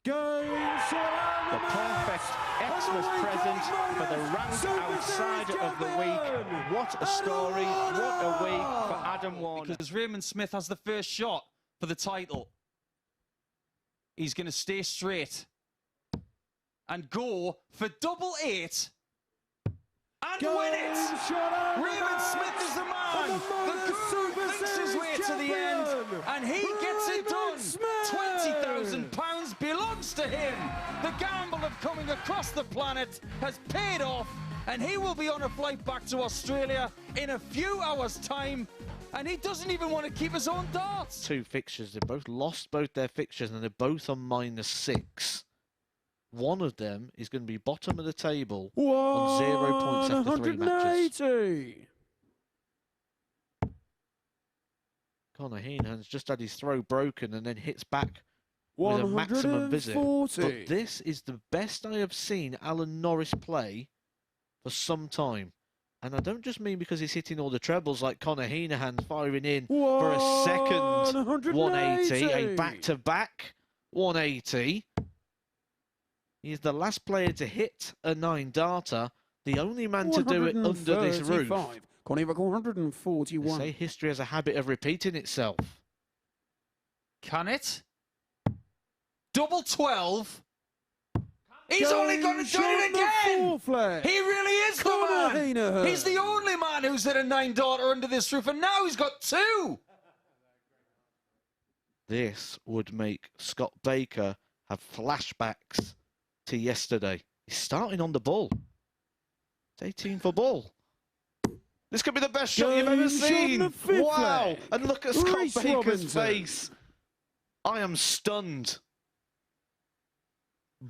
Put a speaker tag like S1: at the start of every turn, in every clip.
S1: The perfect Xmas present for the rank outsider of the week. What a story, what a week for Adam Warner.
S2: Because Raymond Smith has the first shot for the title. He's going to stay straight and go for double eight and win it. Raymond Smith is the man. The guru thinks his way to the end, and he gets it done. £20,000 belongs to him. The gamble of coming across the planet has paid off, and he will be on a flight back to Australia in a few hours' time. And he doesn't even want to keep his own darts.
S3: Two fixtures. They both lost both their fixtures, and they're both on -6. One of them is going to be bottom of the table on 0 points after 3 matches. Conor Heenan's just had his throw broken and then hits back with a maximum visit. But this is the best I have seen Alan Norris play for some time. And I don't just mean because he's hitting all the trebles like Conor Heenan's firing in for a second 180, a back-to-back 180. He's the last player to hit a 9-darter, the only man to do it under this roof.
S4: Connie Rick 141.
S3: They say history has a habit of repeating itself.
S2: Can it? Double 12. He's only going to do it again. He really is the man. He's the only man who's hit a 9-darter under this roof, and now he's got 2.
S3: This would make Scott Baker have flashbacks to yesterday. He's starting on the ball. It's 18 for ball. This could be the best shot you've ever seen. Wow. And look at Scott Baker's face. I am stunned.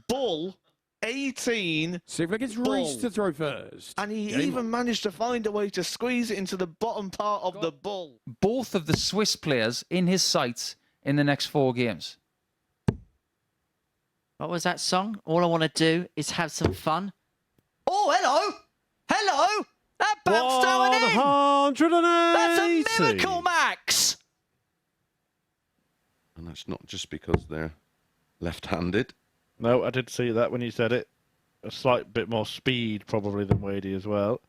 S3: Bull 18.
S4: See if it's Reese to throw first.
S3: And he even managed to find a way to squeeze it into the bottom part of the bull.
S2: Both of the Swiss players in his sights in the next 4 games.
S5: What was that song? All I want to do is have some fun. Oh, hello. Hello. That bounce down in.
S6: 180.
S5: That's a miracle, Max.
S7: And that's not just because they're left-handed.
S6: No, I did see that when you said it. A slight bit more speed probably than Wadey as well.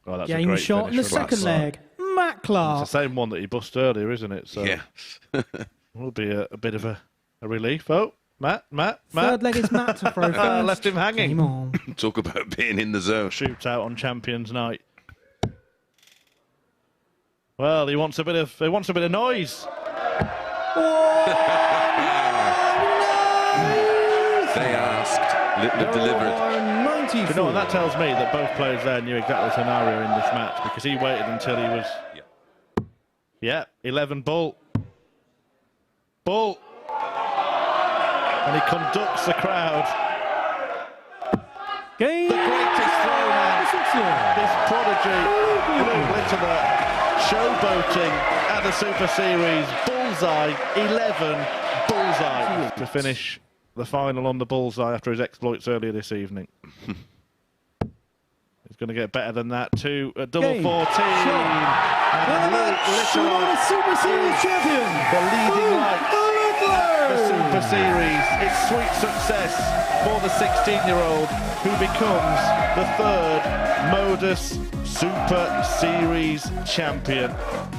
S6: Oh, that's a
S8: Game
S6: great
S8: shot in the second leg. Matt Clark.
S6: It's the same one that he bust earlier, isn't it? So
S7: yeah.
S6: Will be a bit of a relief. Oh, Matt.
S8: Third leg is Matt to throw first.
S6: Left him hanging.
S8: Game on.
S7: Talk about being in the zone.
S6: Shootout on Champions Night. Well, he wants a bit of noise.
S7: They asked, Littler delivered.
S6: You know what, that tells me that both players there knew exactly the scenario in this match, because he waited until he was... Yeah, 11 bull. Bull. And he conducts the crowd.
S8: Game.
S6: The greatest throwman. This prodigy, Luke Littler, showboating at the Super Series. Bullseye, 11 bullseye to finish the final on the bullseye after his exploits earlier this evening. He's going to get better than that too. A double 14. And Luke Littler,
S8: Super Series champion.
S6: the leading light. The Super Series. It's sweet success for the 16-year-old who becomes the 3rd MODUS Super Series champion.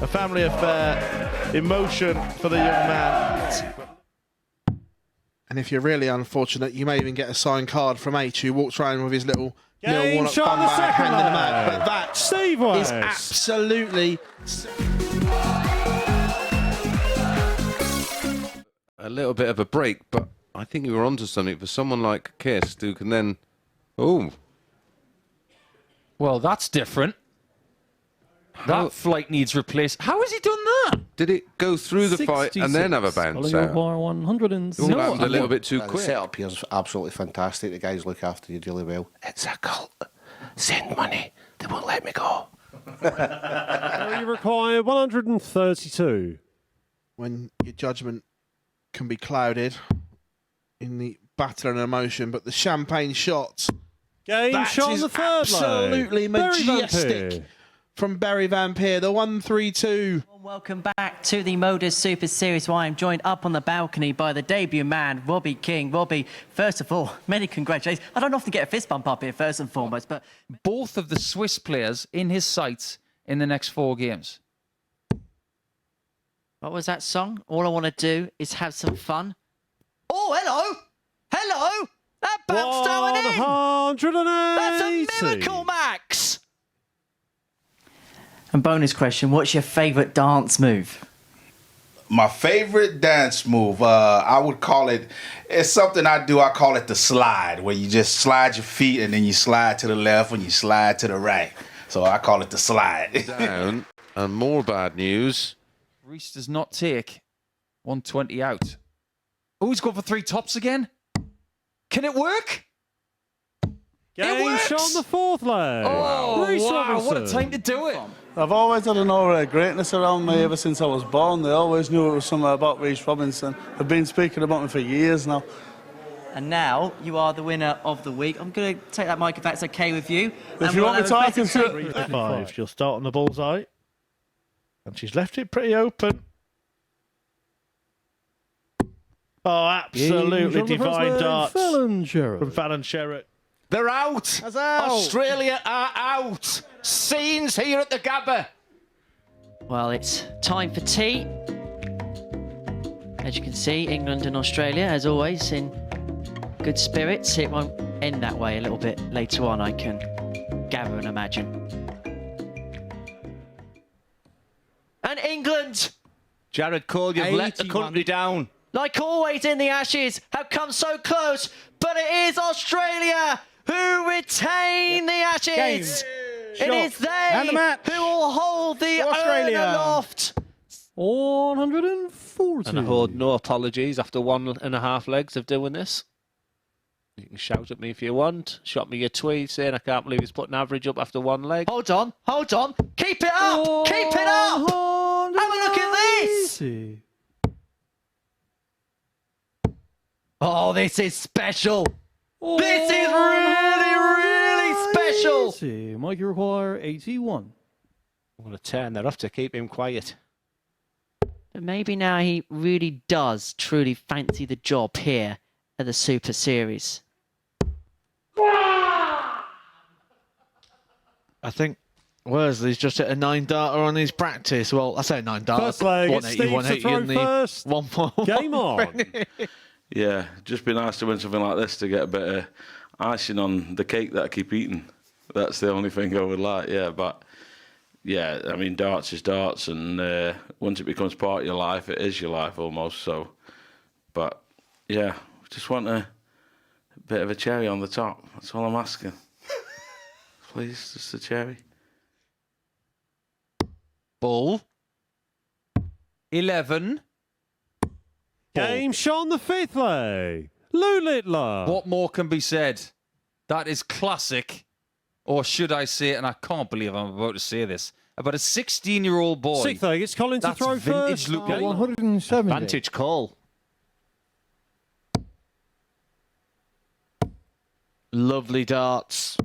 S6: A family affair, emotion for the young man.
S9: And if you're really unfortunate, you may even get a signed card from H, who walks around with his little Neil Warnock bum bag hanging in the mat. But that is absolutely...
S7: A little bit of a break, but I think you were onto something for someone like Kist, who can then... Oh.
S2: Well, that's different. That flight needs replaced. How has he done that?
S7: Did it go through the fight and then have a bounce out?
S8: 106.
S7: It all happened a little bit too quick.
S10: The setup here is absolutely fantastic. The guys look after you really well. It's a cult. Send money. They won't let me go.
S6: So you require 132.
S9: When your judgment can be clouded in the battle and emotion, but the champagne shots.
S6: Game shot on the third leg.
S9: Absolutely majestic from Barry Vampire, the 132.
S5: Welcome back to the MODUS Super Series, where I'm joined up on the balcony by the debut man, Robbie King. Robbie, first of all, many congratulations. I don't often get a fist bump up here, first and foremost, but...
S2: Both of the Swiss players in his sights in the next 4 games.
S5: What was that song? All I want to do is have some fun. Oh, hello! Hello! That bounced down in!
S4: 180.
S5: That's a miracle, Max! And bonus question, what's your favourite dance move?
S11: My favorite dance move, I would call it, it's something I do, I call it the slide, where you just slide your feet and then you slide to the left and you slide to the right. So I call it the slide.
S7: Down, and more bad news.
S2: Reese does not take 120 out. Oh, he's gone for 3 tops again. Can it work?
S4: Game shot on the 4th leg.
S2: Oh,
S4: Reece
S2: wow,
S4: Robinson.
S2: what a time to do it.
S12: I've always had an aura of greatness around me ever since I was born. They always knew it was something about Reece Robinson. They've been speaking about me for years now.
S5: And now you are the winner of the week. I'm going to take that mic if that's okay with you.
S12: If you want me talking to it.
S3: 5. She'll start on the bullseye. And she's left it pretty open. Oh, absolutely divine darts from Fallon Sherritt.
S1: They're out. Australia are out. Scenes here at the Gabba.
S5: Well, it's time for tea. As you can see, England and Australia, as always, in good spirits. It won't end that way a little bit later on, I can gather and imagine. And England,
S1: Jared Cole, you've let the country down.
S5: like always in the Ashes, have come so close, but it is Australia who retain the Ashes. It is they who will hold the urn aloft.
S8: 140.
S6: And I hold no apologies after 1.5 legs of doing this. You can shout at me if you want. Shot me a tweet saying I can't believe he's put an average up after 1 leg.
S5: Hold on. Keep it up. Keep it up. Have a look at this. Oh, this is special. This is really special.
S8: Mike, you require 81.
S6: I'm going to turn that off to keep him quiet.
S5: But maybe now he really does truly fancy the job here at the Super Series.
S3: I think Worsley's just hit a 9-darter on his practice. Well, I say 9-darter.
S4: First leg, it's Steve to throw first.
S3: 1-4.
S4: Game on.
S13: Yeah, just be nice to win something like this to get a bit of icing on the cake that I keep eating. That's the only thing I would like, yeah. But, yeah, I mean, darts is darts, and once it becomes part of your life, it is your life almost, so. But, yeah, just want a bit of a cherry on the top. That's all I'm asking. Please, just a cherry.
S2: Ball. 11.
S4: Game shot on the 5th leg. Lou Littler.
S2: What more can be said? That is classic. Or should I say, and I can't believe I'm about to say this, about a 16-year-old boy.
S4: 6th leg, it's Colin to throw
S2: vintage
S4: first.
S2: Luke
S8: 170.
S6: Vantage call.
S3: Lovely darts.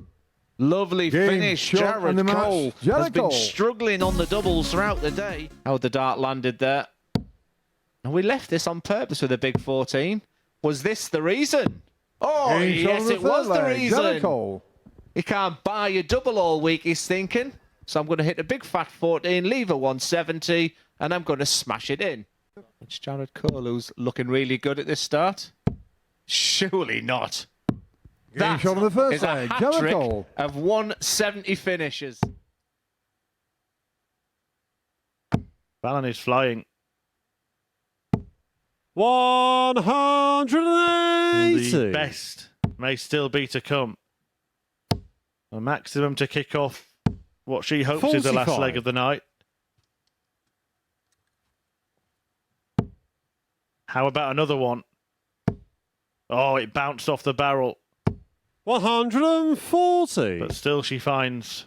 S3: Lovely finish. Jared Cole has been struggling on the doubles throughout the day.
S6: How the dart landed there. And we left this on purpose with a big 14. Was this the reason? Oh, yes, it was the reason. He can't buy a double all week, he's thinking. So I'm going to hit a big fat 14, leave a 170, and I'm going to smash it in. It's Jared Cole who's looking really good at this start. Surely not. That is a hat-trick of 170 finishes.
S3: Fallon is flying.
S4: 180.
S3: The best may still be to come. A maximum to kick off what she hopes is the last
S4: 45.
S3: leg of the night. How about another one? Oh, it bounced off the barrel.
S4: 140.
S3: But still she finds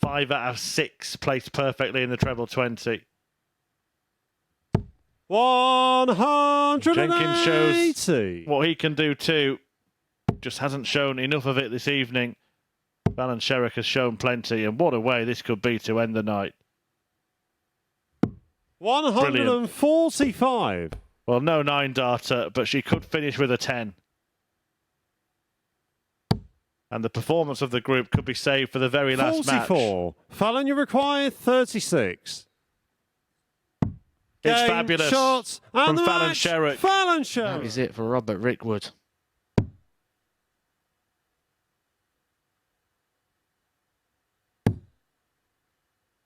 S3: 5 out of 6 placed perfectly in the treble 20.
S4: 180.
S3: Jenkins shows what he can do too. Just hasn't shown enough of it this evening. Fallon Sherrick has shown plenty, and what a way this could be to end the night.
S4: 145.
S3: Well, no 9-darter, but she could finish with a 10. And the performance of the group could be saved for the very last match.
S4: 44. Fallon, you require 36.
S3: It's
S4: Game,
S3: fabulous
S4: shots,
S3: from
S4: and
S3: Fallon
S4: match.
S3: Sherrick.
S4: Fallon Sherrick.
S3: That is it for Robert Rickwood.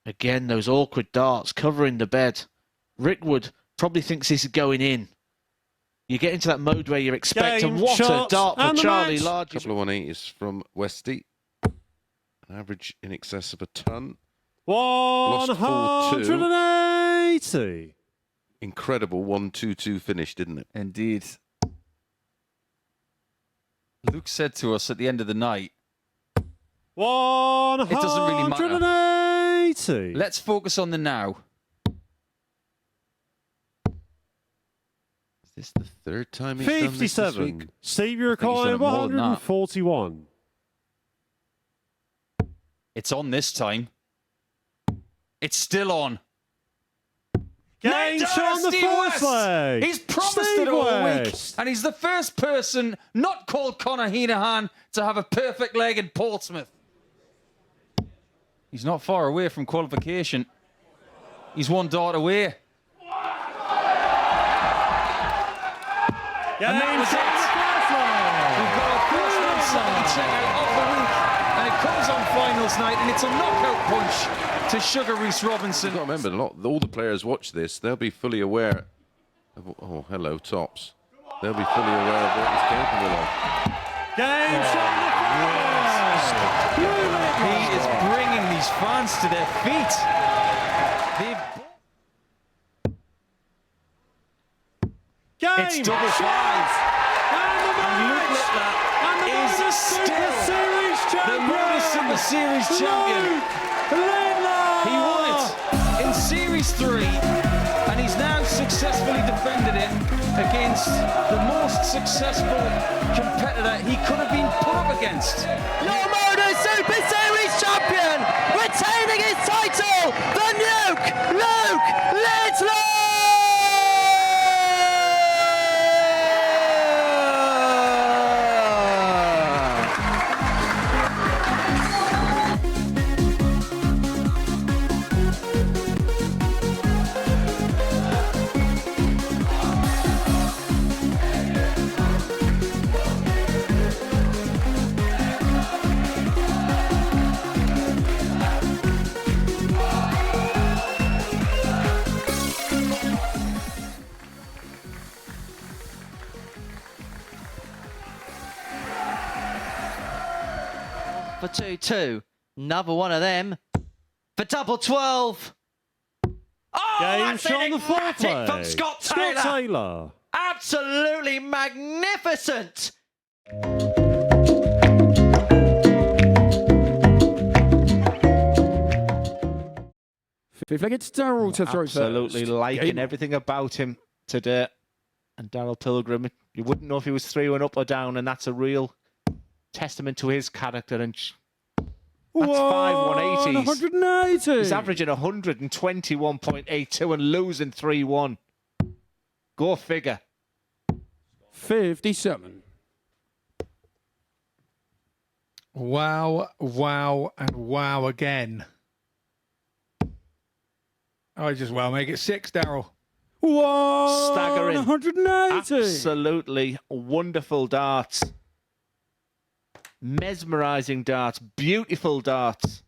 S3: Again, those awkward darts covering the bed. Rickwood probably thinks this is going in. You get into that mode where you're expecting what a dart for Charlie Large.
S7: A couple of 180s from Westy. An average in excess of a ton.
S4: 180.
S7: Incredible 1-2-2 finish, didn't it?
S2: Indeed. Luke said to us at the end of the night, it doesn't really matter.
S4: 180.
S2: Let's focus on the now.
S7: Is this the third time he's done this
S4: 57.
S7: week?
S4: Steve, you require 141.
S2: It's on this time. It's still on.
S4: Game shot on the first leg.
S2: He's promised
S4: Steve
S2: it all week,
S4: West.
S2: and he's the first person not called Conor Heenahan to have a perfect leg in Portsmouth. He's not far away from qualification. He's one dart away. And that was it. We've got our first non-second checkout of the week, and it comes on finals night, and it's a knockout punch to Sugar Reese Robinson.
S7: You've got to remember, all the players watch this, they'll be fully aware of, oh, hello, Tops. They'll be fully aware of what he's capable of.
S4: Game
S2: He is bringing these fans to their feet. It's double five. And Luke Littler is still the MODUS Super Series champion. He won it in Series 3, and he's now successfully defended it against the most successful competitor he could have been put up against.
S5: Your MODUS Super Series champion, retaining his title, the Nuke, Luke Littler! For 2-2, another one of them for double 12. Oh,
S4: Game
S5: that's
S4: shot on the fourth
S5: enigmatic from
S4: leg.
S5: Scott
S4: Scott
S5: Taylor.
S4: Taylor.
S5: Absolutely magnificent.
S8: Fifth leg, it's Darryl to throw
S3: Absolutely
S8: first.
S3: liking
S8: Game.
S3: everything about him today. And Darryl Pilgrim, you wouldn't know if he was 3-1 up or down, and that's a real testament to his character. And that's 5 180s.
S8: 180.
S3: He's averaging 121.82 and losing 3-1. Go figure.
S8: 57.
S14: Wow, wow, and wow again. I just well make it 6, Darryl.
S8: Whoa!
S3: Staggering.
S8: 180.
S3: Absolutely wonderful darts. Mesmerising darts. Beautiful darts.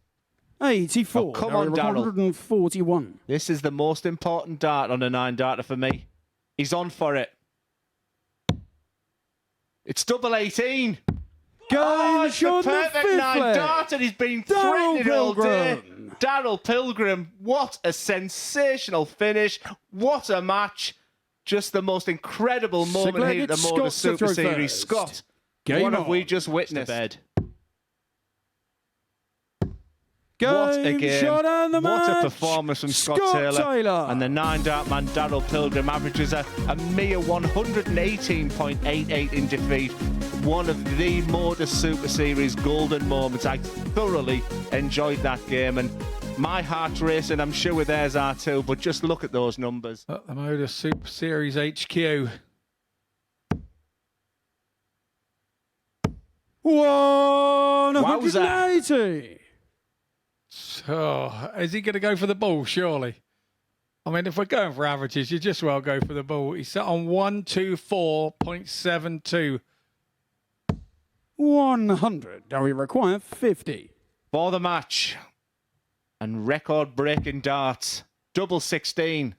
S8: 84.
S3: Oh, come on, Darryl.
S8: 141.
S3: This is the most important dart on a 9-darter for me. He's on for it. It's double 18. It's the perfect 9-darter. He's been threatening all day. Darryl Pilgrim, what a sensational finish. What a match. Just the most incredible moment here at the MODUS Super Series. Scott, what have we just witnessed? What a game. What a performance from Scott Taylor. And the 9-dart man, Darryl Pilgrim, averages a mere 118.88 in defeat.
S1: one of the MODUS Super Series golden moments. I thoroughly enjoyed that game, and my heart's racing. I'm sure theirs are too, but just look at those numbers.
S14: At the MODUS Super Series HQ.
S8: 180.
S14: Oh, is he going to go for the ball? Surely. I mean, if we're going for averages, you just well go for the ball. He's set on 124.72.
S8: 100. Now we require 50.
S1: For the match. And record-breaking darts. Double 16.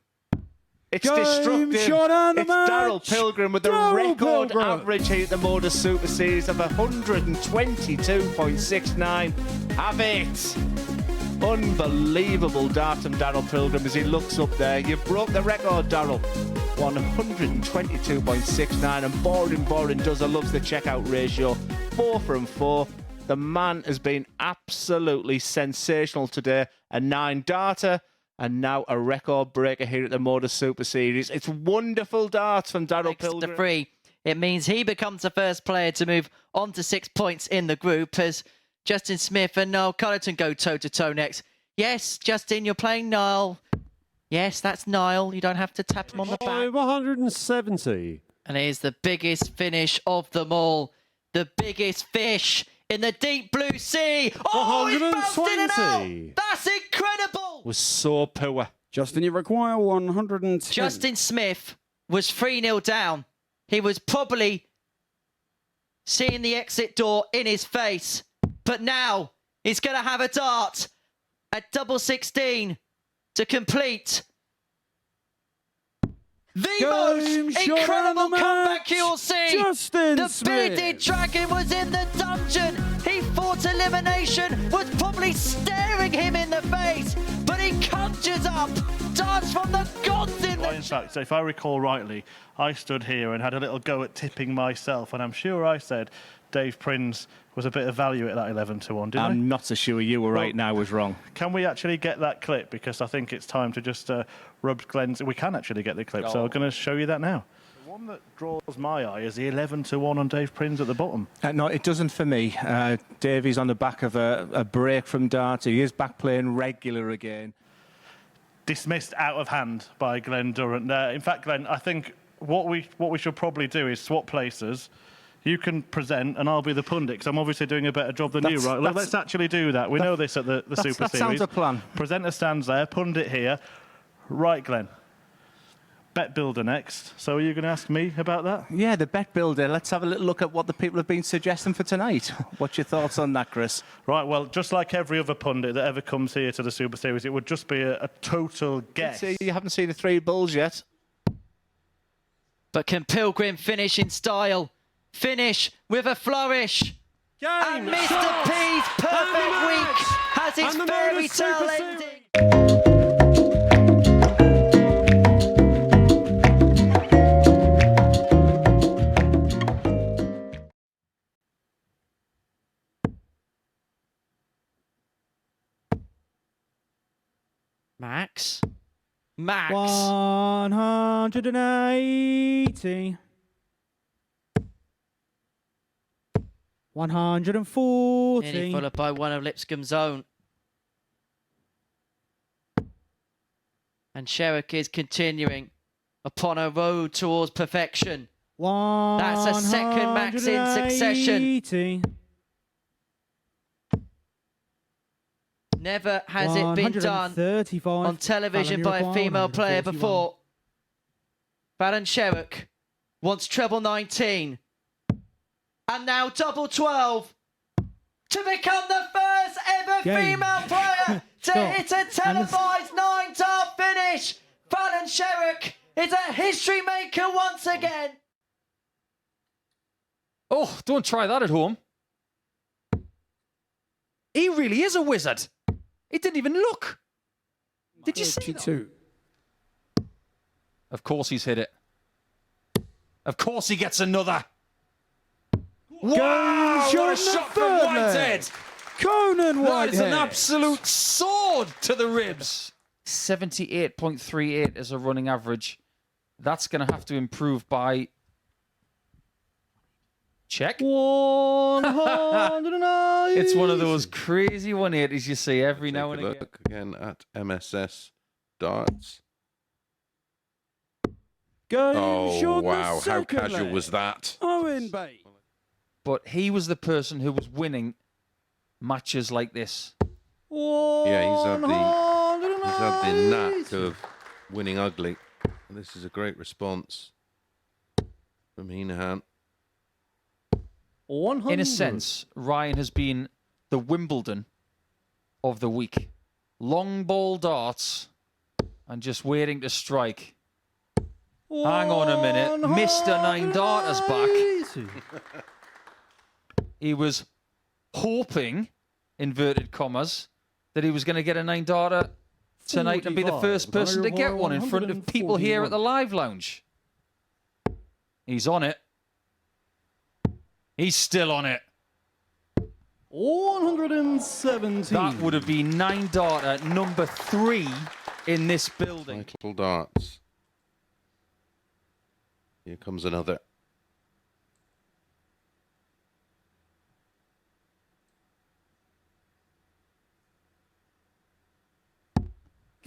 S1: It's
S8: Game
S1: destructive.
S8: shot and the
S1: It's
S8: match.
S1: Daryl Pilgrim with the
S8: Daryl
S1: record
S8: Pilgrim.
S1: average here at the MODUS Super Series of 122.69. Have it. Unbelievable dart from Daryl Pilgrim as he looks up there. You broke the record, Daryl. 122.69, and Boring loves the checkout ratio. 4 from 4. The man has been absolutely sensational today. A 9 darter, and now a record breaker here at the MODUS Super Series. It's wonderful darts from Daryl Pilgrim.
S5: To 3. It means he becomes the first player to move on to 6 points in the group as Justin Smith and Niall Cullerton go toe-to-toe next. Yes, Justin, you're playing Niall. Yes, that's Niall. You don't have to tap him on the back.
S4: 170.
S5: And it is the biggest finish of them all. The biggest fish in the deep blue sea. Oh, he bounced in and out. That's incredible.
S1: Was so poor.
S8: Justin, you require 110.
S5: Justin Smith was 3-0 down. He was probably seeing the exit door in his face. But now he's going to have a dart at double 16 to complete the most incredible comeback you'll see. The bearded dragon was in the dungeon. He fought elimination, was probably staring him in the face, but he conjures up darts from the gods in the...
S6: In fact, if I recall rightly, I stood here and had a little go at tipping myself, and I'm sure I said Dave Prince was a bit of value at that 11-1, didn't I?
S1: I'm not so sure you were right now. I was wrong.
S6: Can we actually get that clip? Because I think it's time to just rub Glenn's... We can actually get the clip, so I'm going to show you that now. The one that draws my eye is the 11-1 on Dave Prince at the bottom.
S15: No, it doesn't for me. Davey's on the back of a break from darts. He is back playing regular again.
S6: Dismissed out of hand by Glenn Durrant there. In fact, Glenn, I think what we should probably do is swap places. You can present and I'll be the pundit, because I'm obviously doing a better job than you, right? Let's actually do that. We know this at the Super Series.
S15: That sounds a plan.
S6: Presenter stands there, pundit here. Right, Glenn. Bet builder next. So are you going to ask me about that?
S15: Yeah, the bet builder. Let's have a little look at what the people have been suggesting for tonight. What's your thoughts on that, Chris?
S6: Right, well, just like every other pundit that ever comes here to the Super Series, it would just be a total guess.
S1: You haven't seen the 3 bulls yet.
S5: But can Pilgrim finish in style? Finish with a flourish. And Mr. P's perfect week has its fairy tale ending. Max.
S8: 180. 140.
S5: Nearly followed by one of Lipscomb's own. And Sherrick is continuing upon a road towards perfection. That's a second max in succession. Never has it been done on television by a female player before. Fallon Sherrick wants treble 19. And now double 12 to become the first ever female player to hit a televised 9-dart finish. Fallon Sherrick is a history maker once again.
S2: Oh, don't try that at home. He really is a wizard. He didn't even look. Did you see that? Of course he's hit it. Of course he gets another. Wow, what a shot from Whitehead.
S8: Conan Whitehead.
S2: That is an absolute sword to the ribs. 78.38 is a running average. That's going to have to improve by Check.
S4: 190.
S2: It's one of those crazy 180s you see every
S7: Take
S2: now
S7: a
S2: and again.
S7: look again at MSS darts. Oh, wow. How casual was that?
S8: Owen Bay.
S2: But he was the person who was winning matches like this.
S7: Yeah, he's had the knack of winning ugly. And this is a great response from Heenahan.
S2: In a sense, Ryan has been the Wimbledon of the week. Long ball darts and just waiting to strike. Hang on a minute. Mr. 9 Darter's back. He was hoping, inverted commas, that he was going to get a 9 Darter tonight and be the first person to get one in front of people here at the Live Lounge. He's on it. He's still on it.
S4: 117.
S2: That would have been 9 Darter number 3 in this building.
S7: Title darts. Here comes another.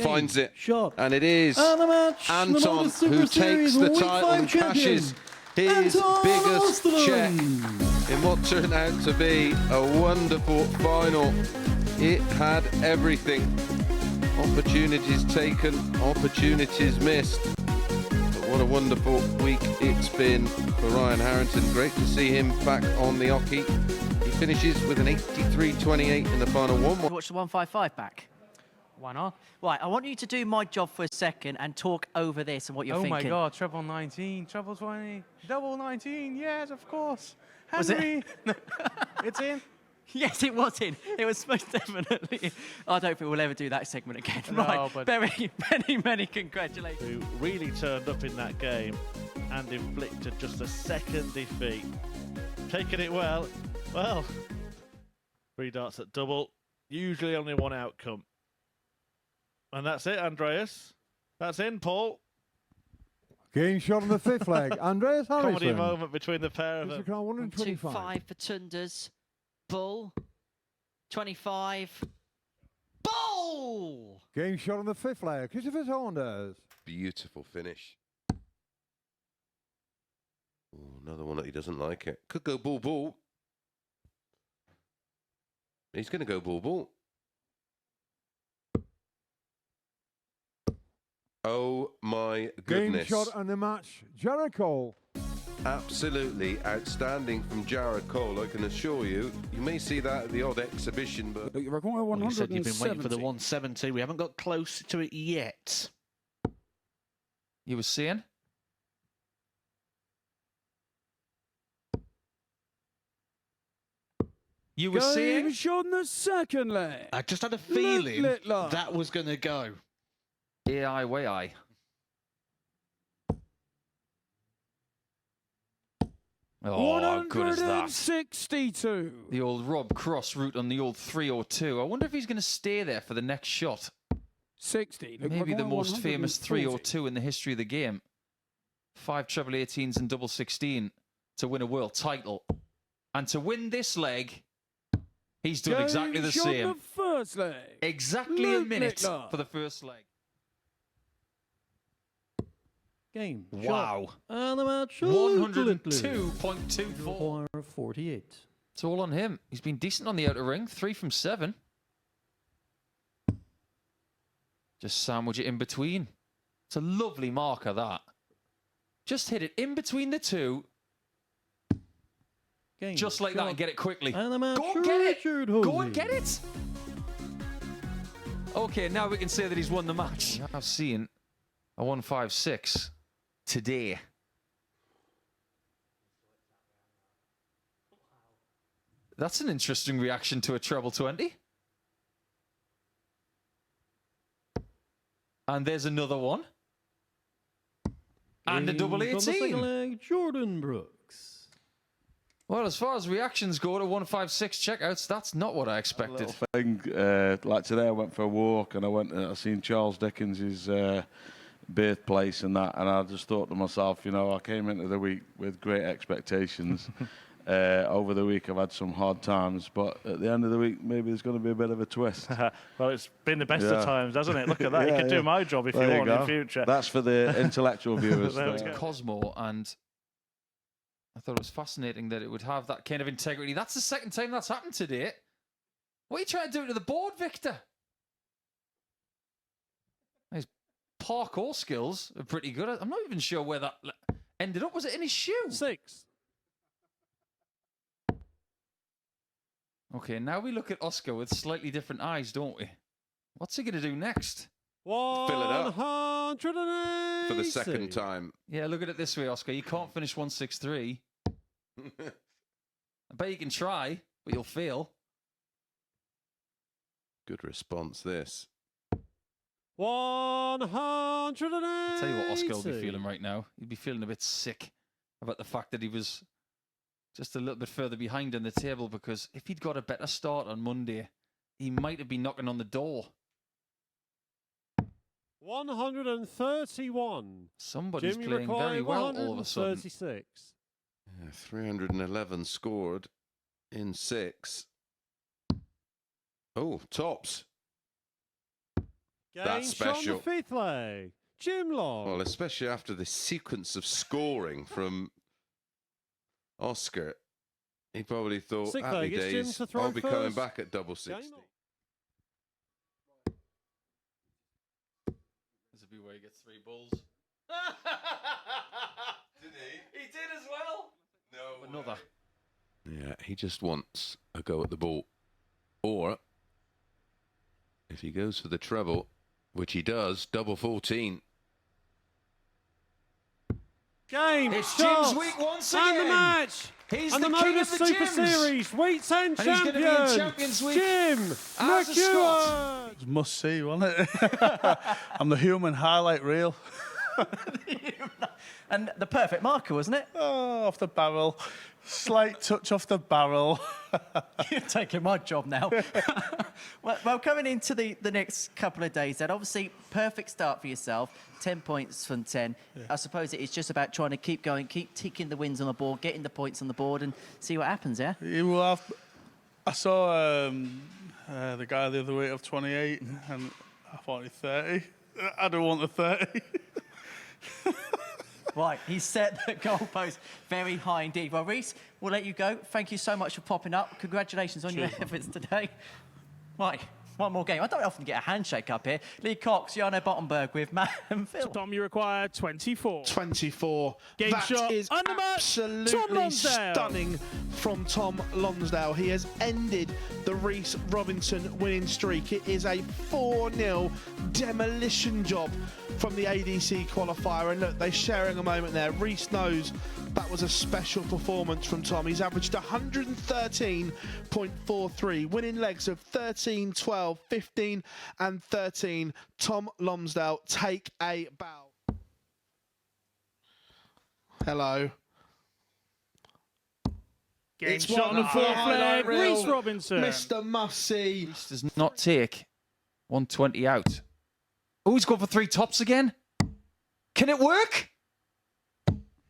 S7: Finds it.
S4: Shot.
S7: And it is
S4: And the match,
S7: Anton
S4: the
S7: who
S4: Super Series
S7: takes the
S4: Week
S7: title
S4: 5
S7: and cashes his
S4: Anton
S7: biggest
S4: Osterlund.
S7: check in what turned out to be a wonderful final. It had everything. Opportunities taken, opportunities missed. But what a wonderful week it's been for Ryan Harrington. Great to see him back on the hockey. He finishes with an 83-28 in the final one.
S5: Watch the 155 back. Why not? Right, I want you to do my job for a second and talk over this and what you're
S16: oh
S5: thinking.
S16: my God, treble 19, treble 20, double 19, yes, of course.
S5: Was it?
S16: Henry, it's in.
S5: Yes, it was in. It was most definitely. I don't think we'll ever do that segment again.
S16: No,
S5: Right,
S16: but-
S5: many congratulations.
S6: Who really turned up in that game and inflicted just a second defeat. Taking it well. 3 darts at double. Usually only one outcome. And that's it, Andreas. That's in, Paul.
S4: Game shot on the 5th leg. Andreas Harrison.
S6: Comedy moment between the pair of them.
S5: 125 for Tunders. Bull. 25. Bull!
S4: Game shot on the 5th leg. Christopher Saunders.
S7: Beautiful finish. Ooh, another one that he doesn't like it. Could go bull. He's going to go bull. Oh my goodness.
S4: Game shot on the match. Jared Cole.
S7: Absolutely outstanding from Jared Cole, I can assure you. You may see that at the odd exhibition, but...
S8: Look, you require
S3: Well, you said
S8: 170.
S3: you've been waiting for the 170. We haven't got close to it yet.
S2: You were seeing? You were seeing?
S8: Game shot on the 2nd leg.
S3: I just had a feeling
S8: Littler.
S3: that was going to go.
S2: AI way I. Oh, how good is that?
S8: 162.
S2: The old Rob Cross route on the old 302. I wonder if he's going to stay there for the next shot.
S8: 60. Look,
S2: Maybe the
S8: require
S2: most famous
S8: 140.
S2: 302 in the history of the game. 5 treble 18s and double 16 to win a world title. And to win this leg, he's done exactly the
S8: Game shot on
S2: same.
S8: the 1st leg.
S2: Exactly a
S8: Luke
S2: minute
S8: Littler.
S2: for the first leg.
S4: Game.
S2: Wow.
S4: And the match.
S2: 102.24.
S4: 48.
S2: It's all on him. He's been decent on the outer ring. 3 from 7. Just sandwich it in between. It's a lovely marker, that. Just hit it in between the two.
S4: Game.
S2: Just like that and get it quickly.
S4: And the match.
S2: Go and get it.
S4: Richard
S2: Go
S4: Hosey.
S2: and get it. Okay, now we can say that he's won the match. I've seen a 156 today. That's an interesting reaction to a treble 20. And there's another one. And a double
S4: Game shot on the
S2: 18.
S4: 2nd leg. Jordan Brooks.
S2: Well, as far as reactions go to 156 checkouts, that's not what I expected.
S13: Thing, like today I went for a walk and I seen Charles Dickens' birthplace and that, and I just thought to myself, you know, I came into the week with great expectations Over the week, I've had some hard times, but at the end of the week, maybe there's going to be a bit of a twist.
S6: Well, it's been the best of times, hasn't it? Look at that. You can do my job if you want in the future.
S13: That's for the intellectual viewers.
S2: Cosmo, and I thought it was fascinating that it would have that kind of integrity. That's the second time that's happened today. What are you trying to do to the board, Victor? His parkour skills are pretty good. I'm not even sure where that ended up. Was it in his shoe?
S4: 6.
S2: Okay, now we look at Oscar with slightly different eyes, don't we? What's he going to do next?
S7: Fill it up
S4: 180.
S7: for the second time.
S2: Yeah, look at it this way, Oscar. You can't finish 163. I bet you can try, but you'll fail.
S7: Good response, this.
S4: 180.
S2: I'll tell you what Oscar will be feeling right now. He'd be feeling a bit sick about the fact that he was just a little bit further behind on the table, because if he'd got a better start on Monday, he might have been knocking on the door.
S4: 131.
S2: Somebody's playing very well all of a sudden.
S4: 36.
S7: 311 scored in 6. Oh, tops. That's special.
S4: Sean the fifth leg. Jim Long.
S7: Well, especially after the sequence of scoring from Oscar, he probably thought,
S4: Sixth
S7: happy
S4: leg, it's Jim
S7: days,
S4: to throw
S7: I'll be coming
S4: first.
S7: back at double 60.
S2: This would be where he gets 3 bulls.
S7: Did he?
S2: He did as well.
S7: No.
S2: Another.
S7: Yeah, he just wants a go at the ball. Or, if he goes for the treble, which he does, double 14.
S4: Game.
S2: It's
S4: shots,
S2: Jim's week once
S4: and
S2: again.
S4: the match.
S2: He's
S4: and
S2: the
S4: the
S2: king
S4: MODUS
S2: of the
S4: Super
S2: gyms.
S4: Series Weights and
S2: And he's going to be in
S4: Champion.
S2: Champions Week
S4: Jim
S2: as a Scot.
S12: It must see, wasn't it? I'm the human highlight reel.
S5: And the perfect marker, wasn't it?
S12: Oh, off the barrel. Slight touch off the barrel.
S5: You're taking my job now. well, coming into the next couple of days, then obviously perfect start for yourself. 10 points from 10. Yeah. I suppose it is just about trying to keep going, keep ticking the wins on the board, getting the points on the board, and see what happens. Yeah.
S12: I saw the guy the other week of 28, and I thought he's 30. I don't want the 30.
S5: Right, he set the goalpost very high indeed. Well, Reece, we'll let you go. Thank you so much for popping up. Congratulations on your efforts today. Right, one more game. I don't often get a handshake up here. Lee Cox, Jarno Bottenberg with Matt and Phil.
S6: Tom, you require 24.
S9: 24.
S6: Game
S9: That
S6: shot.
S9: is absolutely stunning from Tom Lonsdale. He has ended the Reece Robinson winning streak. It is a 4-0 demolition job from the ADC qualifier. And look, they're sharing a moment there. Reece knows that was a special performance from Tom. He's averaged 113.43, winning legs of 13, 12, 15 and 13. Tom Lonsdale, take a bow. Hello.
S6: Game shot on the fourth leg. Reece Robinson.
S9: Mr. Must-See.
S2: Reece does not take 120 out. Oh, he's gone for 3 tops again. Can it work?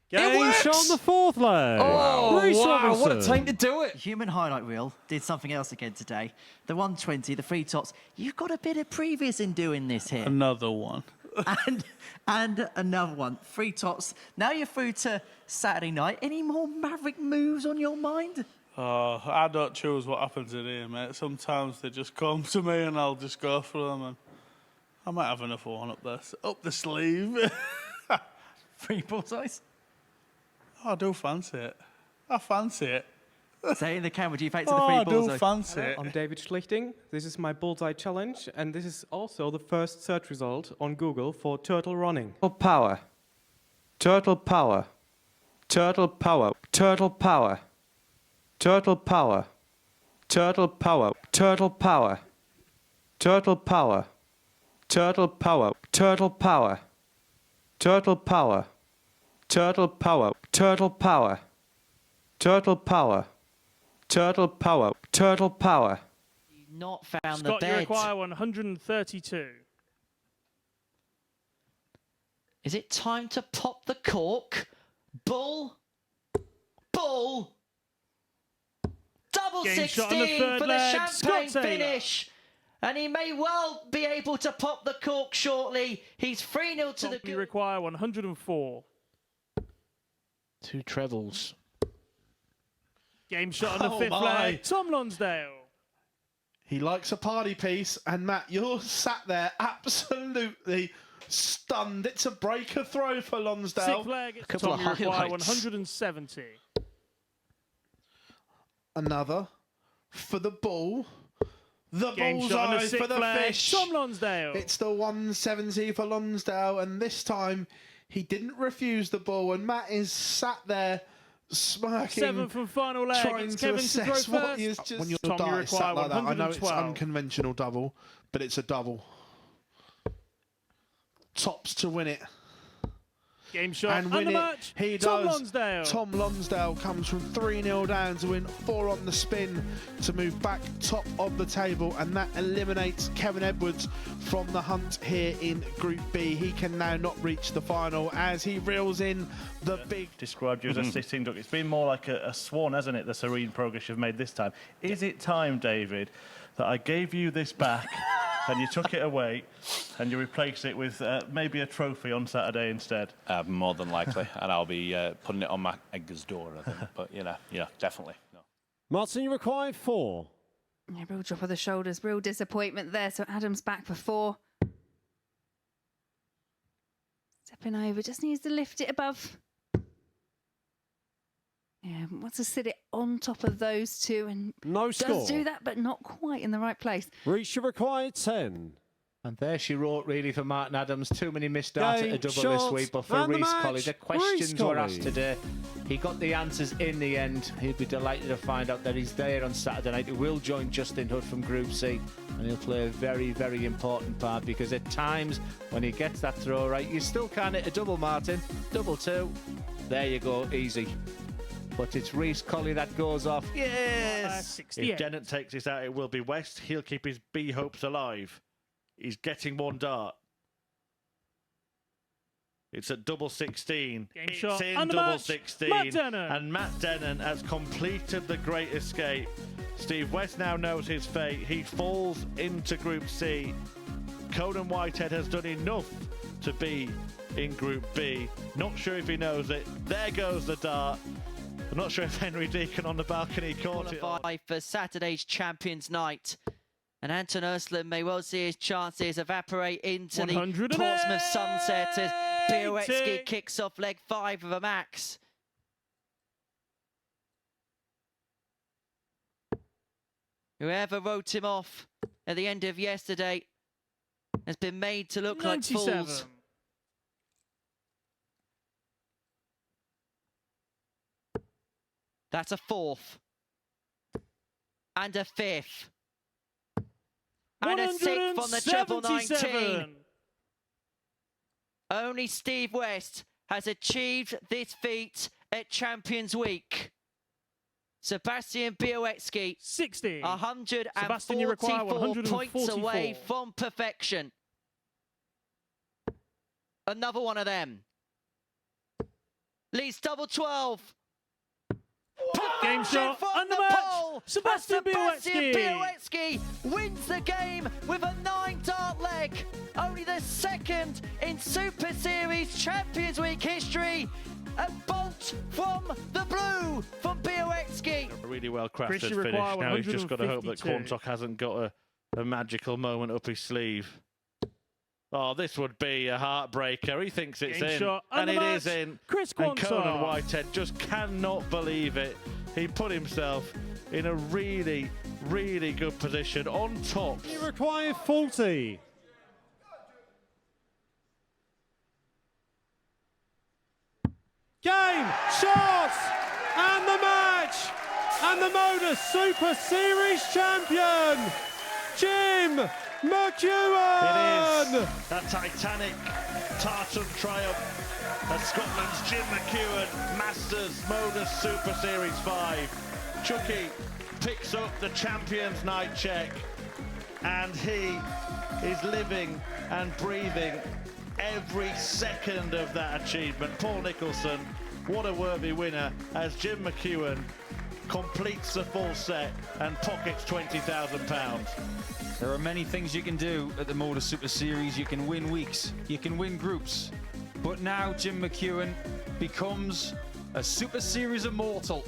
S4: Game shot on the fourth leg.
S2: Oh,
S4: Reece
S2: wow,
S4: Robinson.
S2: what a time to do it.
S5: Human highlight reel did something else again today. The 120, the 3 tops. You've got a bit of previous in doing this here.
S12: Another one.
S5: and another one. 3 tops. Now you're through to Saturday night. Any more maverick moves on your mind?
S12: Oh, I don't choose what happens in here, mate. Sometimes they just come to me and I'll just go for them. And I might have another one up the sleeve.
S5: 3 bullseyes?
S12: Oh, I do fancy it. I fancy it.
S5: Say in the camera, do you fancy the 3
S12: I
S5: bullseyes?
S12: do fancy it.
S16: I'm David Schlichting. This is my bullseye challenge, and this is also the first search result on Google for turtle running.
S17: Power. Turtle power. Turtle power. Turtle power. Turtle power. Turtle power. Turtle power. Turtle power. Turtle power. Turtle power. Turtle power. Turtle power. Turtle power. Turtle power. Turtle power. Turtle power.
S5: Not found
S6: Scott,
S5: the
S6: you
S5: bed.
S6: require 132.
S5: Is it time to pop the cork? Bull. Bull. double
S4: Game
S5: 16
S4: shot on the third
S5: for the
S4: leg.
S5: champagne
S4: Scott Taylor.
S5: finish. And he may well be able to pop the cork shortly. He's 3-0 to the
S4: You require 104.
S1: 2 trebles.
S4: Game shot on the fifth
S9: my.
S4: leg. Tom Lonsdale.
S9: He likes a party piece, and Matt, you're sat there absolutely stunned. It's a breaker throw for Lonsdale.
S4: Sixth leg.
S1: A couple
S4: Tom,
S1: of
S4: you require
S1: highlights.
S4: 170.
S9: Another for the ball. The
S4: Game shot on the
S9: bullseye for
S4: sixth
S9: the
S4: leg.
S9: fish.
S4: Tom Lonsdale.
S9: It's the 170 for Lonsdale, and this time he didn't refuse the ball, and Matt is sat there smirking.
S4: 7th and final leg.
S9: Trying
S4: It's
S9: to
S4: Kevin to throw
S9: assess what
S4: first.
S9: he is just... When your
S4: Tom, you
S9: dart is
S4: require
S9: sat like that, I know it's
S4: 112.
S9: unconventional double, but it's a double. Tops to win it.
S4: Game shot
S9: And
S4: and
S9: win
S4: the
S9: it.
S4: match.
S9: He
S4: Tom
S9: does.
S4: Lonsdale.
S9: Tom Lonsdale comes from 3-0 down to win 4 on the spin to move back top of the table, and that eliminates Kevin Edwards from the hunt here in Group B. He can now not reach the final as he reels in the big...
S6: Described you as a sitting duck. It's been more like a swan, hasn't it, the serene progress you've made this time. Is it time, David, that I gave you this back and you took it away and you replace it with maybe a trophy on Saturday instead?
S18: More than likely, and I'll be putting it on my egg's door, I think. But, yeah, definitely. No.
S4: Martin, you required 4.
S19: Yeah, real drop of the shoulders, real disappointment there. So Adam's back for 4. Stepping over, just needs to lift it above. Yeah, wants to sit it on top of those two, and
S4: No
S19: does
S4: score.
S19: do that, but not quite in the right place.
S4: Reach your required 10.
S1: And there she wrote, really, for Martin Adams. Too many missed darts at a
S4: Game
S1: double
S4: shot
S1: this week. But for
S4: and the
S1: Reece
S4: match.
S1: Colley, the questions
S4: Reece
S1: were
S4: Colley.
S1: asked today. He got the answers in the end. He'll be delighted to find out that he's there on Saturday night. He will join Justin Hood from Group C, and he'll play a very, very important part, because at times when he gets that throw right, you still can't hit a double, Martin. Double 2. There you go, easy. But it's Reece Colley that goes off. Yes!
S6: If Dennett takes this out, it will be West. He'll keep his B hopes alive. He's getting 1 dart. It's at double 16.
S4: Game
S6: It's
S4: shot
S6: in
S4: and the
S6: double
S4: match.
S6: 16.
S4: Matt Dennen.
S6: And Matt Dennen has completed the great escape. Steve West now knows his fate. He falls into Group C. Conan Whitehead has done enough to be in Group B. Not sure if he knows it. There goes the dart. I'm not sure if Henry Deacon on the balcony caught it.
S5: Qualify for Saturday's Champions Night. And Anton Ursland may well see his chances evaporate into the Portsmouth sunset as Białecki kicks off leg 5 of a max. Whoever wrote him off at the end of yesterday has been made to look
S4: 97.
S5: like fools. That's a 4th. And a 5th. And a 6th on the treble 19. Only Steve West has achieved this feat at Champions Week. Sebastian Białecki,
S4: 60.
S5: 144
S4: Sebastian, you require
S5: points away
S4: 144.
S5: from perfection. Another one of them. Leads double 12.
S4: Game shot
S5: From
S4: and the
S5: the
S4: match.
S5: pole.
S4: Sebastian
S5: Sebastian
S4: Białecki.
S5: Białecki wins the game with a 9-dart leg. Only the 2nd in Super Series Champions Week history. A bolt from the blue from Białecki.
S6: A really well crafted
S4: Chris, you
S6: finish.
S4: require
S6: Now he's just got to hope that
S4: 152.
S6: Corntock hasn't got a magical moment up his sleeve. Oh, this would be a heartbreaker. He thinks it's
S4: Game
S6: in,
S4: shot
S6: and
S4: and
S6: it
S4: the
S6: is
S4: match.
S6: in.
S4: Chris
S6: And Conan
S4: Quansah.
S6: Whitehead just cannot believe it. He put himself in a really, really good position on top.
S4: You require 40. Game, shots, and the match, and the MODUS Super Series champion, Jim McEwen.
S6: It is that titanic Tartan triumph as Scotland's Jim McEwen masters MODUS Super Series 5. Chucky picks up the Champions Night check, and he is living and breathing every second of that achievement. Paul Nicholson, what a worthy winner, as Jim McEwen completes the full set and pockets £20,000.
S2: There are many things you can do at the MODUS Super Series. You can win weeks, you can win groups. But now Jim McEwen becomes a Super Series immortal.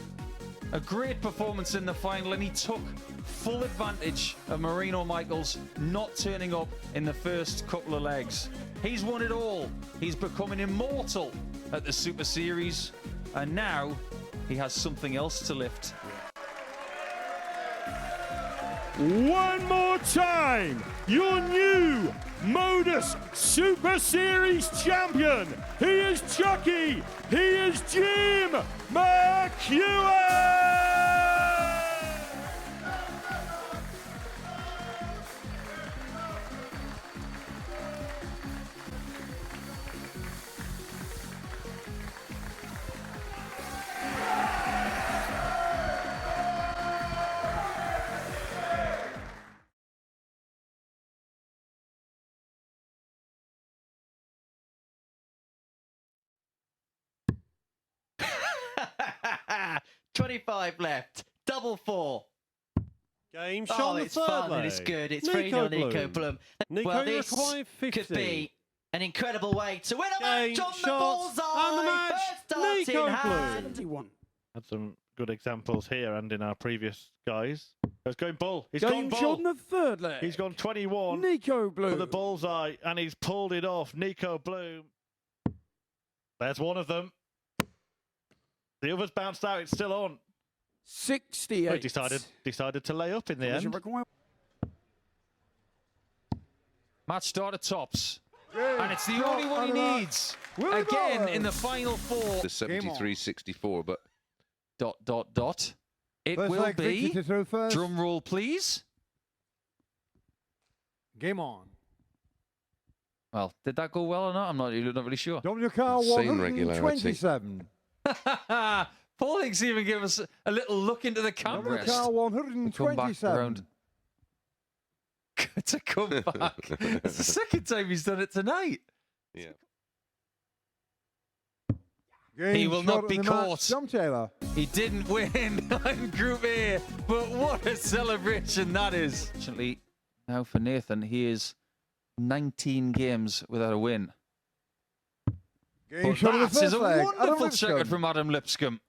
S2: A great performance in the final, and he took full advantage of Marino Michaels not turning up in the first couple of legs. He's won it all. He's becoming immortal at the Super Series, and now he has something else to lift.
S4: One more time, your new MODUS Super Series champion. He is Chucky. He is Jim McEwen.
S5: $25 left. Double four.
S4: Game shot on the
S5: it's
S4: third
S5: fun
S4: leg.
S5: and it's good. It's
S4: Nico
S5: 3-0 Nico Blum.
S4: Nico
S5: Well, this
S4: required 50.
S5: could be an incredible way to win a match on the
S4: shot
S5: bullseye.
S4: and the match.
S5: First dart
S4: Nico
S5: in hand.
S8: 71.
S6: Had some good examples here and in our previous guys. He's going bull. He's
S8: Game
S6: gone
S8: shot
S6: bull.
S8: on the third leg.
S6: He's gone 21
S8: Nico Bloom.
S6: for the bullseye, and he's pulled it off. Nico Bloom. There's one of them. The other's bounced out. It's still on.
S8: 68.
S6: He decided to lay up in the end.
S2: Match starter tops. And it's the only one he needs. Again in the final four.
S7: The 73-64, but... ...
S2: It
S8: First
S2: will
S8: leg,
S2: be...
S8: 50 to throw first.
S2: Drum roll, please.
S8: Game on.
S2: Well, did that go well or not? I'm not really sure.
S8: WK
S7: Insane regularity.
S8: 127.
S2: Paul Hicks even gave us a little look into the camera.
S8: WK 127.
S2: To come back. It's the second time he's done it tonight.
S7: Yeah.
S2: He will not be caught.
S8: John Taylor.
S2: He didn't win in Group A, but what a celebration that is. Fortunately, now for Nathan, he is 19 games without a win.
S8: Game
S2: But
S8: shot of the
S2: that is
S8: first
S2: a
S8: leg.
S2: wonderful
S8: Adam
S2: checker
S8: Lipscomb.
S2: from Adam Lipscomb.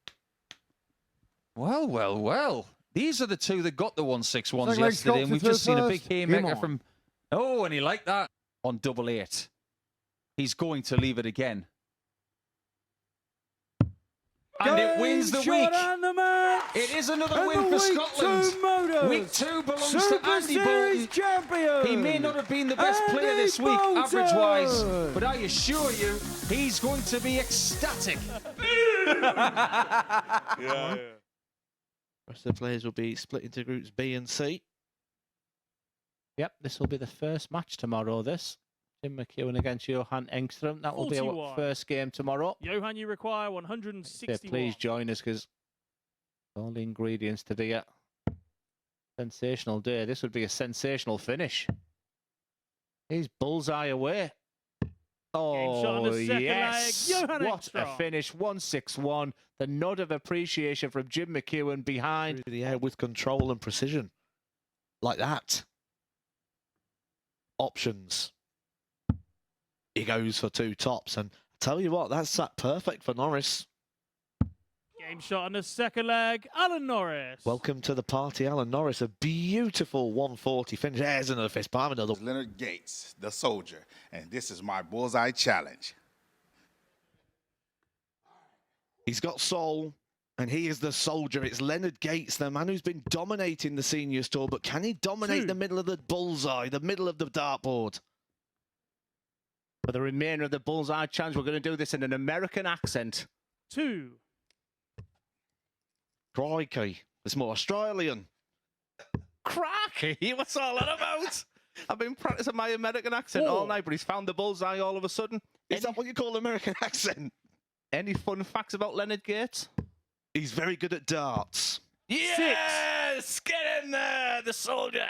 S2: Well, well, well. These are the two that got the 161s
S8: Second leg
S2: yesterday, and we've
S8: Scots
S2: just seen a big
S8: first. Game
S2: haymaker
S8: on.
S2: from... Oh, and he liked that on double eight. He's going to leave it again. And it wins the week.
S8: And the match.
S2: It is another
S8: And
S2: win
S8: the
S2: for
S8: week
S2: Scotland.
S8: 2 MODUS
S2: Week 2 belongs
S8: Super
S2: to Andy
S8: Series
S2: Bolton.
S8: champion.
S2: He may not have been the best player
S8: Andy
S2: this week,
S8: Bolton.
S2: average-wise, but I assure you, he's going to be ecstatic.
S3: Yeah. Rest of the players will be split into groups B and C.
S1: Yep, this will be the first match tomorrow, this. Jim McEwen against Johan Engström. That will be our
S20: 41.
S1: first game tomorrow.
S20: Johan, you require 160.
S1: Please join us, because all the ingredients to the sensational day. This would be a sensational finish. He's bullseye away.
S20: Game shot on the second
S1: yes!
S20: leg. Johan
S1: What a
S20: Engström.
S1: finish, 161. The nod of appreciation from Jim McEwen behind.
S3: Through the air with control and precision. Like that. Options. He goes for 2 tops, and I tell you what, that's perfect for Norris.
S20: Game shot on the second leg. Alan Norris.
S3: Welcome to the party, Alan Norris. A beautiful 140 finish. There's another fist palm, another.
S11: Leonard Gates, the soldier, and this is my bullseye challenge.
S3: He's got soul, and he is the soldier. It's Leonard Gates, the man who's been dominating the seniors tour, but can he dominate the middle of the bullseye, the middle of the dartboard?
S1: For the remainder of the bullseye challenge, we're going to do this in an American accent.
S20: 2.
S3: Crikey, it's more Australian.
S1: Cracky, what's all that about? I've been practicing my American accent all night, but he's found the bullseye all of a sudden.
S3: Is that what you call American accent?
S1: Any fun facts about Leonard Gates?
S3: He's very good at darts.
S1: Yes! Get in there, the soldier!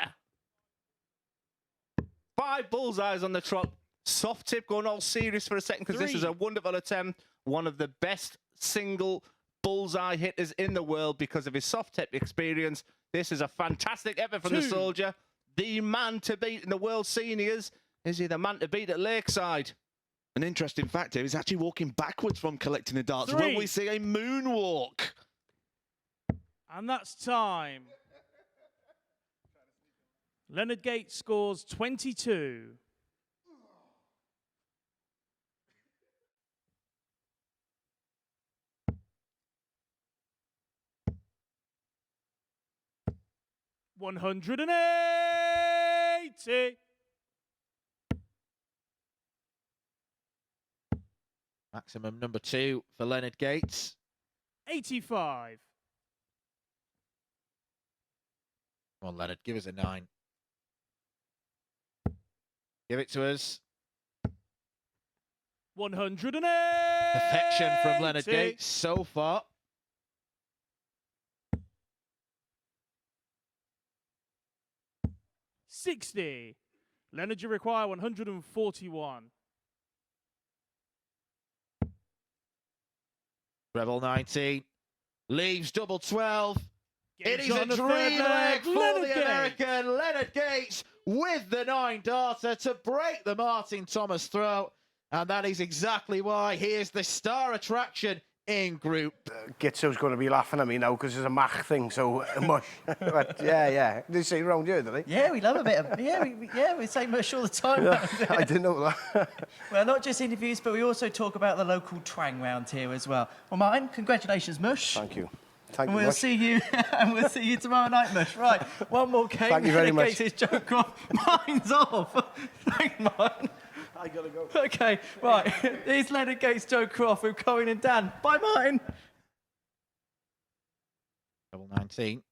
S1: 5 bullseyes on the trot. Soft tip going all serious for a second, because this is a wonderful attempt. One of the best single bullseye hitters in the world because of his soft tip experience. This is a fantastic effort from the soldier. The man to beat in the World Seniors. Is he the man to beat at Lakeside?
S6: An interesting fact here, he's actually walking backwards from collecting the darts.
S20: 3.
S6: Will we see a moonwalk?
S20: And that's time. Leonard Gates scores 22. $180.
S3: Maximum number 2 for Leonard Gates.
S20: 85.
S3: Come on, Leonard, give us a 9. Give it to us.
S20: 180.
S3: Perfection from Leonard Gates so far.
S20: $60. Leonard, you require 141.
S3: Rebel 19 leaves double 12. It is a
S20: on the
S3: dream
S20: third
S3: leg for
S20: Leonard
S3: the
S20: Gates.
S3: American Leonard Gates with the 9 darter to break the Martin Thomas throw. And that is exactly why he is the star attraction in Group.
S10: Gitso's going to be laughing at me now because it's a Mach thing, so mush. But yeah. Did you say round here, did he?
S5: Yeah, we love a bit of, we say mush all the time.
S10: I didn't know that.
S5: Well, not just interviews, but we also talk about the local twang round here as well. Well, Martin, congratulations, Mush.
S10: Thank you.
S5: And we'll see you, and we'll see you tomorrow night, Mush. Right, one more game.
S10: Thank you very much.
S5: Gates' joke off. Mine's off. Thanks, Martin.
S10: I gotta go.
S5: Okay, right. Here's Leonard Gates, Joe Croft with Colin and Dan. Bye, Martin.
S3: Double 19.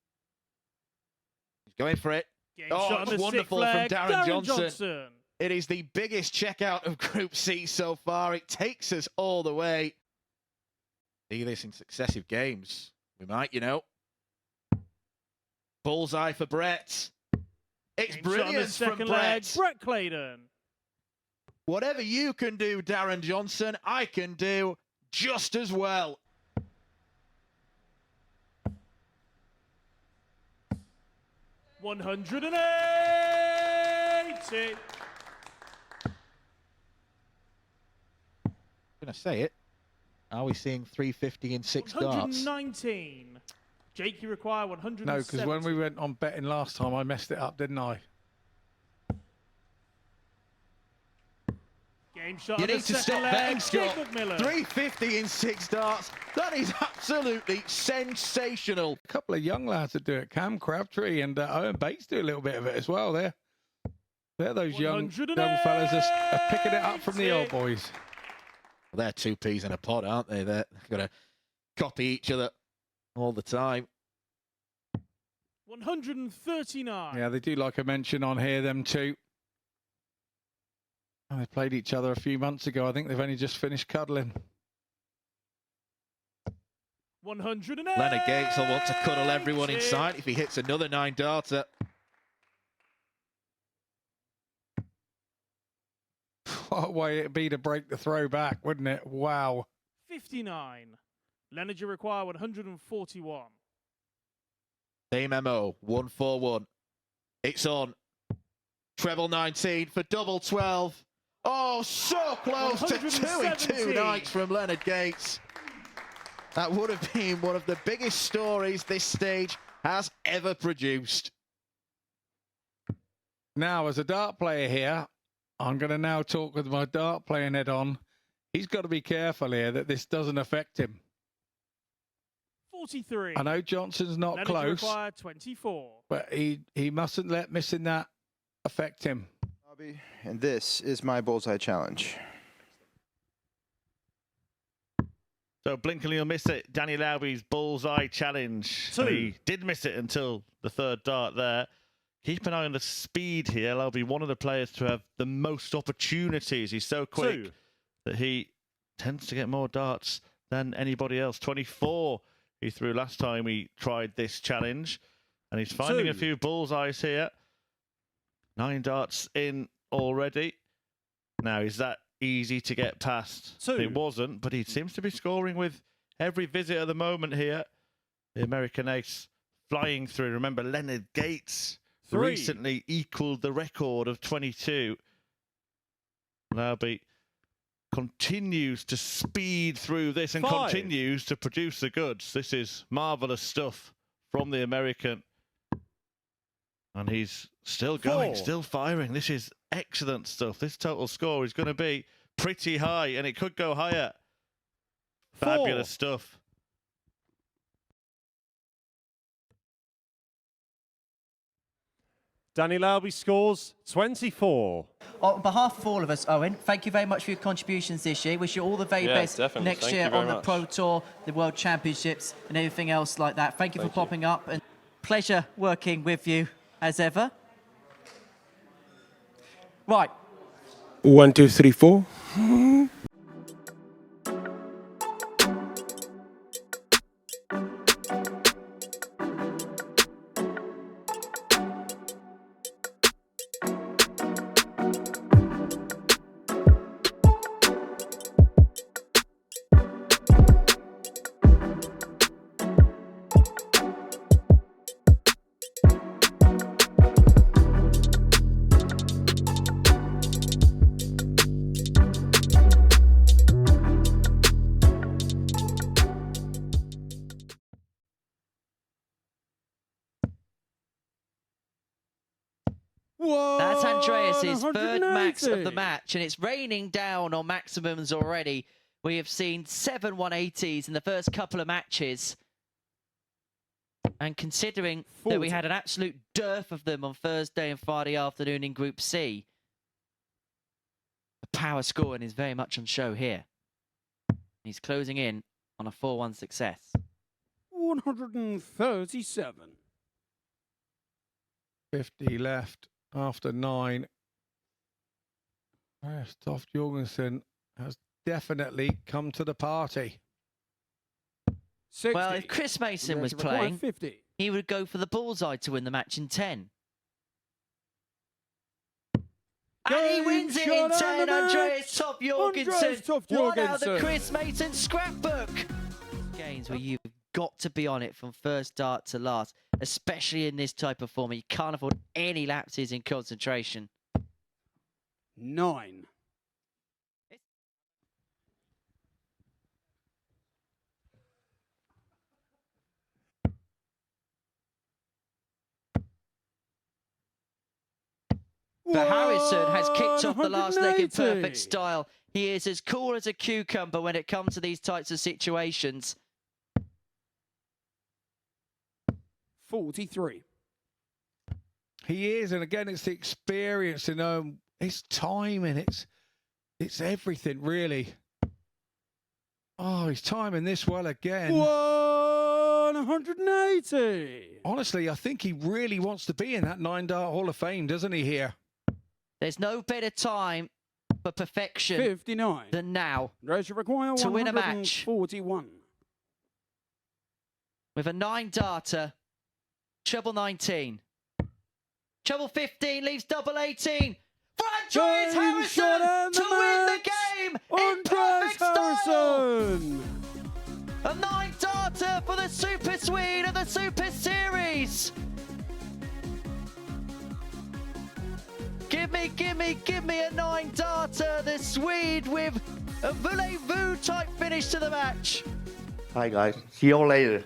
S3: He's going for it.
S20: Game
S3: Oh,
S20: shot on
S3: it's
S20: the
S3: wonderful
S20: sixth
S3: from
S20: leg,
S3: Darren Johnson. It is the biggest checkout of Group C so far. It takes us all the way. See this in successive games. We might, you know. Bullseye for Brett. It's
S20: Game shot on the
S3: brilliance from
S20: second leg,
S3: Brett.
S20: Brett Claydon.
S3: Whatever you can do, Darren Johnson, I can do just as well.
S20: $180.
S3: I'm going to say it. Are we seeing 350 in 6 darts?
S20: 119. Jake, you require 170.
S14: No, because when we went on betting last time, I messed it up, didn't I?
S20: Game shot
S3: You
S20: on the
S3: need to
S20: second
S3: stop
S20: leg,
S3: betting,
S20: Jake
S3: Scott.
S20: McMillan.
S3: 350 in 6 darts. That is absolutely sensational.
S14: A couple of young lads that do it. Cam Crabtree and Owen Bates do a little bit of it as well. They're those young fellas are picking it up from the old boys.
S3: Well, they're 2 peas in a pod, aren't they? They're going to copy each other all the time.
S20: 139.
S14: Yeah, they do like a mention on here, them two. Oh, they played each other a few months ago. I think they've only just finished cuddling.
S20: 180.
S3: Leonard Gates will want to cuddle everyone inside if he hits another 9 darter.
S14: What a way it'd be to break the throw back, wouldn't it? Wow.
S20: 59. Leonard, you require 141.
S3: Same MO, 141. It's on. Treble 19 for double 12. Oh, so close to 2 in 2 nights from Leonard Gates. That would have been one of the biggest stories this stage has ever produced.
S14: Now, as a dart player here, I'm going to now talk with my dart playing head on. He's got to be careful here that this doesn't affect him.
S20: 43.
S14: I know Johnson's not
S20: Leonard, you
S14: close,
S20: require 24.
S14: but he mustn't let missing that affect him.
S21: And this is my bullseye challenge.
S6: So Blinkley will miss it. Danny Lowby's bullseye challenge.
S20: Two.
S6: He did miss it until the third dart there. Keep an eye on the speed here. He'll be one of the players to have the most opportunities. He's so quick that he tends to get more darts than anybody else. 24 he threw last time we tried this challenge. And he's finding a few bullseyes here. 9 darts in already. Now, is that easy to get past? It wasn't, but he seems to be scoring with every visit at the moment here. The American ace flying through. Remember, Leonard Gates recently equaled the record of 22. Albie continues to speed through this and continues to produce the goods. This is marvellous stuff from the American. And he's still going, still firing. This is excellent stuff. This total score is going to be pretty high, and it could go higher. Fabulous stuff.
S4: Daniel Albie scores 24.
S5: On behalf of all of us, Owen, thank you very much for your contributions this year. Wish you all the very best next year on the Pro Tour, the World Championships, and everything else like that. Thank you for popping up, and pleasure working with you as ever. Right.
S8: 1, 2, 3, 4.
S5: That's Andreas's third max of the match, and it's raining down on maximums already. We have seen 7 180s in the first couple of matches. And considering that we had an absolute dearth of them on Thursday and Friday afternoon in Group C, the power scoring is very much on show here. He's closing in on a 4-1 success.
S8: 137.
S14: 50 left after 9. Stoff Jorgensen has definitely come to the party.
S8: 60.
S5: Well, if Chris Mason was playing,
S8: 50.
S5: he would go for the bullseye to win the match in 10. And he wins it in 10, Andreas Stoff Jorgensen. One out of the Chris Mason scrapbook. Games where you've got to be on it from first start to last, especially in this type of format. You can't afford any lapses in concentration.
S8: 9.
S5: But Harrison has kicked off the last leg in perfect style. He is as cool as a cucumber when it comes to these types of situations.
S8: 43.
S14: He is, and again, it's the experience, it's timing, it's everything, really. Oh, he's timing this well again.
S8: 180.
S14: Honestly, I think he really wants to be in that 9-dart Hall of Fame, doesn't he, here?
S5: There's no better time for perfection
S8: 59.
S5: than now
S8: to
S5: win a match.
S8: 41.
S5: With a 9-darter, treble 19. Treble 15 leaves double 18. For Andreas Harrison to win the game in perfect style. A 9-darter for the Super Swede of the Super Series. Give me a 9-darter. The Swede with a voulez-vous type finish to the match.
S15: Hi guys, see you all later.